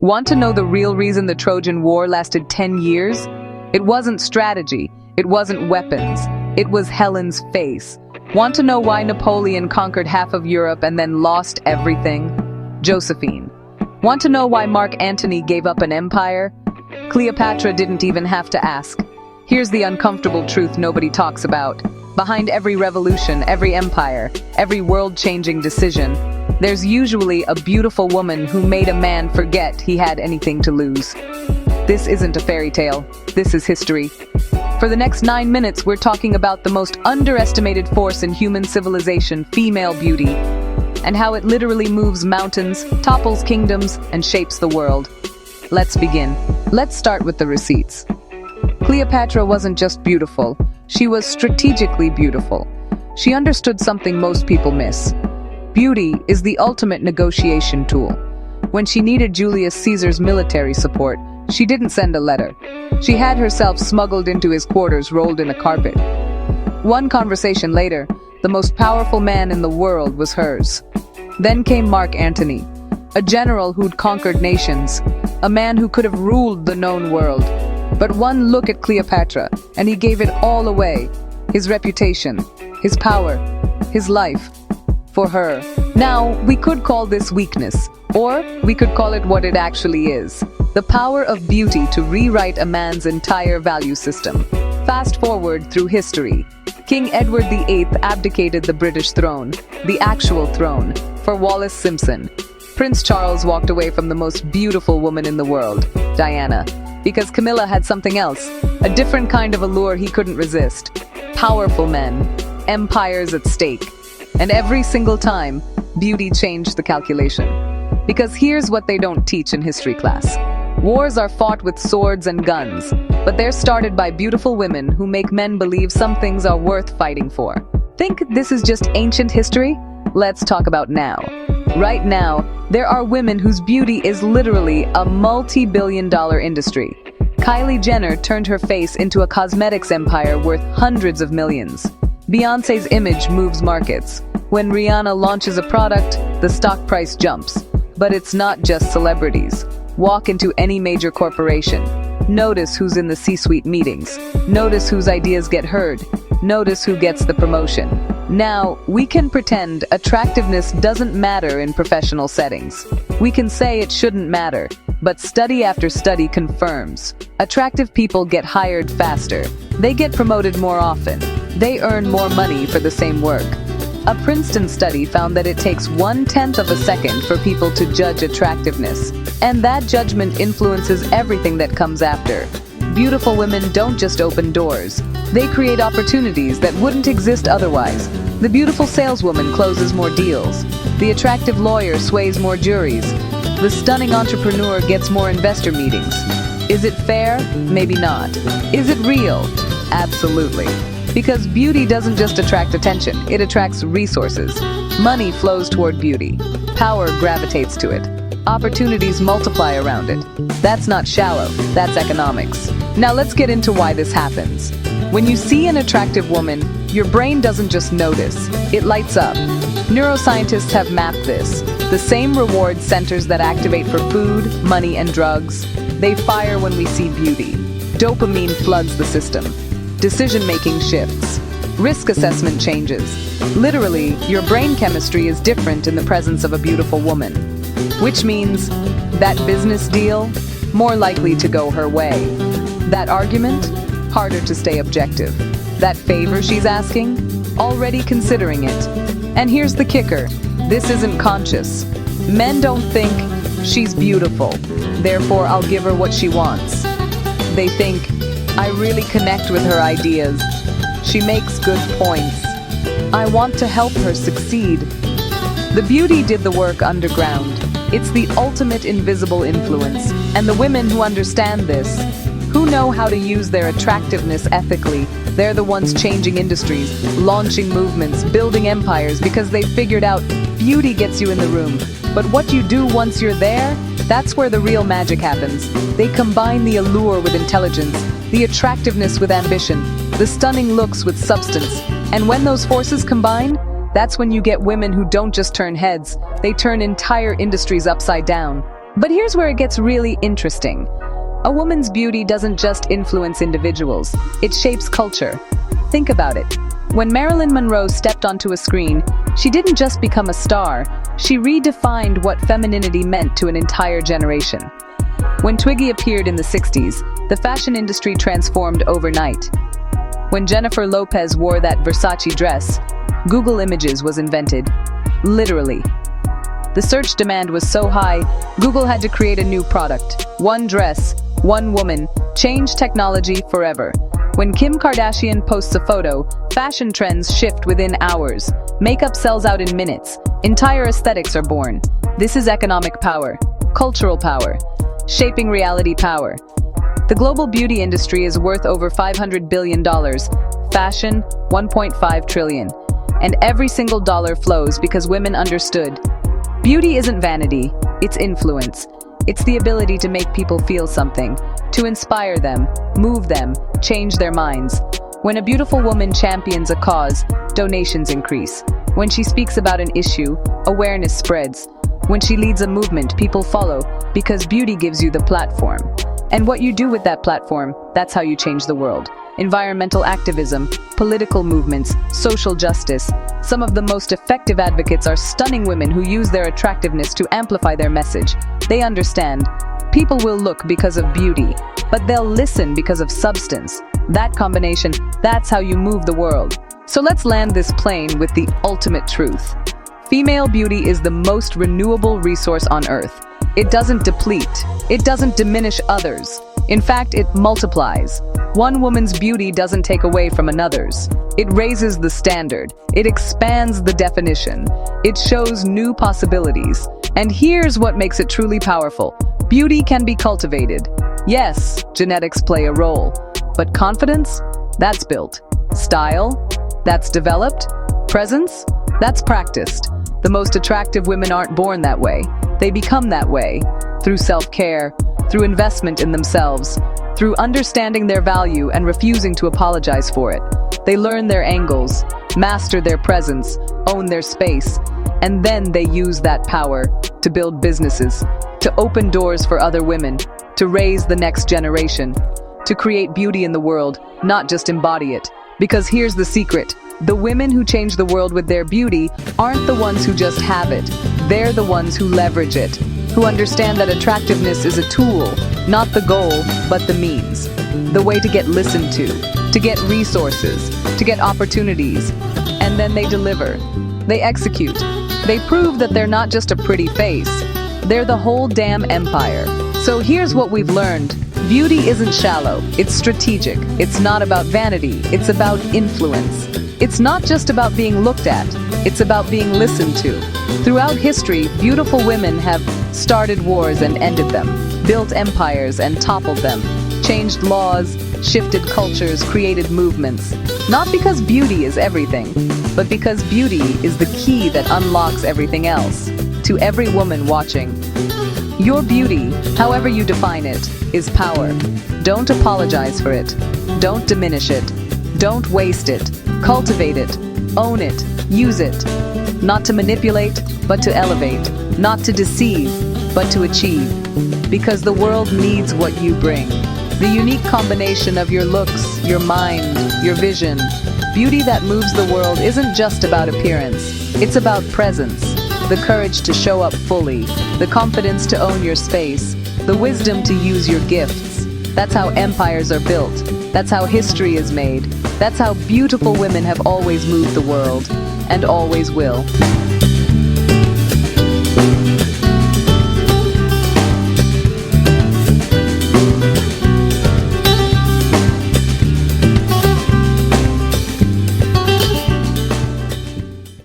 Want to know the real reason the Trojan War lasted 10 years? It wasn't strategy, it wasn't weapons, it was Helen's face. Want to know why Napoleon conquered half of Europe and then lost everything? Josephine. Want to know why Mark Antony gave up an empire? Cleopatra didn't even have to ask. Here's the uncomfortable truth nobody talks about. Behind every revolution, every empire, every world-changing decision, there's usually a beautiful woman who made a man forget he had anything to lose. This isn't a fairy tale. This is history. For the next 9 minutes, we're talking about the most underestimated force in human civilization, female beauty, and how it literally moves mountains, topples kingdoms, and shapes the world. Let's begin. Let's start with the receipts. Cleopatra wasn't just beautiful. She was strategically beautiful. She understood something most people miss. Beauty is the ultimate negotiation tool. When she needed Julius Caesar's military support, she didn't send a letter. She had herself smuggled into his quarters, rolled in a carpet. One conversation later, the most powerful man in the world was hers. Then came Mark Antony, a general who'd conquered nations, a man who could have ruled the known world. But one look at Cleopatra, and he gave it all away. His reputation, his power, his life. For her. Now, we could call this weakness, or we could call it what it actually is. The power of beauty to rewrite a man's entire value system. Fast forward through history. King Edward VIII abdicated the British throne, the actual throne, for Wallis Simpson. Prince Charles walked away from the most beautiful woman in the world, Diana, because Camilla had something else, a different kind of allure he couldn't resist. Powerful men, empires at stake. And every single time, beauty changed the calculation. Because here's what they don't teach in history class. Wars are fought with swords and guns, but they're started by beautiful women who make men believe some things are worth fighting for. Think this is just ancient history? Let's talk about now. Right now, there are women whose beauty is literally a multi-billion-dollar industry. Kylie Jenner turned her face into a cosmetics empire worth hundreds of millions. Beyoncé's image moves markets. When Rihanna launches a product, the stock price jumps. But it's not just celebrities. Walk into any major corporation. Notice who's in the C-suite meetings. Notice whose ideas get heard. Notice who gets the promotion. Now, we can pretend attractiveness doesn't matter in professional settings. We can say it shouldn't matter, but study after study confirms. Attractive people get hired faster. They get promoted more often. They earn more money for the same work. A Princeton study found that it takes 1/10 of a second for people to judge attractiveness. And that judgment influences everything that comes after. Beautiful women don't just open doors. They create opportunities that wouldn't exist otherwise. The beautiful saleswoman closes more deals. The attractive lawyer sways more juries. The stunning entrepreneur gets more investor meetings. Is it fair? Maybe not. Is it real? Absolutely. Because beauty doesn't just attract attention, it attracts resources. Money flows toward beauty. Power gravitates to it. Opportunities multiply around it. That's not shallow, that's economics. Now let's get into why this happens. When you see an attractive woman, your brain doesn't just notice, it lights up. Neuroscientists have mapped this. The same reward centers that activate for food, money, and drugs, they fire when we see beauty. Dopamine floods the system. Decision-making shifts. Risk assessment changes. Literally, your brain chemistry is different in the presence of a beautiful woman. Which means, that business deal, more likely to go her way. That argument, harder to stay objective. That favor she's asking, already considering it. And here's the kicker, this isn't conscious. Men don't think, she's beautiful, therefore I'll give her what she wants. They think, I really connect with her ideas. She makes good points. I want to help her succeed. The beauty did the work underground. It's the ultimate invisible influence. And the women who understand this, who know how to use their attractiveness ethically, they're the ones changing industries, launching movements, building empires because they figured out beauty gets you in the room. But what you do once you're there, that's where the real magic happens. They combine the allure with intelligence, the attractiveness with ambition, the stunning looks with substance. And when those forces combine, that's when you get women who don't just turn heads, they turn entire industries upside down. But here's where it gets really interesting. A woman's beauty doesn't just influence individuals, it shapes culture. Think about it. When Marilyn Monroe stepped onto a screen, she didn't just become a star, she redefined what femininity meant to an entire generation. When Twiggy appeared in the 60s, the fashion industry transformed overnight. When Jennifer Lopez wore that Versace dress, Google Images was invented. Literally. The search demand was so high, Google had to create a new product. One dress, one woman, changed technology forever. When Kim Kardashian posts a photo, fashion trends shift within hours. Makeup sells out in minutes. Entire aesthetics are born. This is economic power, cultural power, shaping reality power. The global beauty industry is worth over $500 billion. Fashion, $1.5 trillion. And every single dollar flows because women understood. Beauty isn't vanity, it's influence. It's the ability to make people feel something, to inspire them, move them, change their minds. When a beautiful woman champions a cause, donations increase. When she speaks about an issue, awareness spreads. When she leads a movement, people follow, because beauty gives you the platform. And what you do with that platform, that's how you change the world. Environmental activism, political movements, social justice. Some of the most effective advocates are stunning women who use their attractiveness to amplify their message. They understand. People will look because of beauty, but they'll listen because of substance. That combination, that's how you move the world. So let's land this plane with the ultimate truth. Female beauty is the most renewable resource on Earth. It doesn't deplete. It doesn't diminish others. In fact, it multiplies. One woman's beauty doesn't take away from another's. It raises the standard. It expands the definition. It shows new possibilities. And here's what makes it truly powerful. Beauty can be cultivated. Yes, genetics play a role. But confidence? That's built. Style? That's developed. Presence? That's practiced. The most attractive women aren't born that way. They become that way. Through self-care, through investment in themselves, through understanding their value and refusing to apologize for it. They learn their angles, master their presence, own their space, and then they use that power to build businesses, to open doors for other women, to raise the next generation, to create beauty in the world, not just embody it. Because here's the secret. The women who change the world with their beauty aren't the ones who just have it. They're the ones who leverage it, who understand that attractiveness is a tool, not the goal, but the means. The way to get listened to get resources, to get opportunities. And then they deliver. They execute. They prove that they're not just a pretty face. They're the whole damn empire. So here's what we've learned. Beauty isn't shallow, it's strategic. It's not about vanity, it's about influence. It's not just about being looked at, it's about being listened to. Throughout history, beautiful women have started wars and ended them, built empires and toppled them, changed laws, shifted cultures, created movements. Not because beauty is everything, but because beauty is the key that unlocks everything else. To every woman watching, your beauty, however you define it, is power. Don't apologize for it. Don't diminish it. Don't waste it. Cultivate it. Own it. Use it. Not to manipulate, but to elevate. Not to deceive, but to achieve. Because the world needs what you bring. The unique combination of your looks, your mind, your vision. Beauty that moves the world isn't just about appearance. It's about presence. The courage to show up fully. The confidence to own your space. The wisdom to use your gifts. That's how empires are built. That's how history is made. That's how beautiful women have always moved the world, and always will.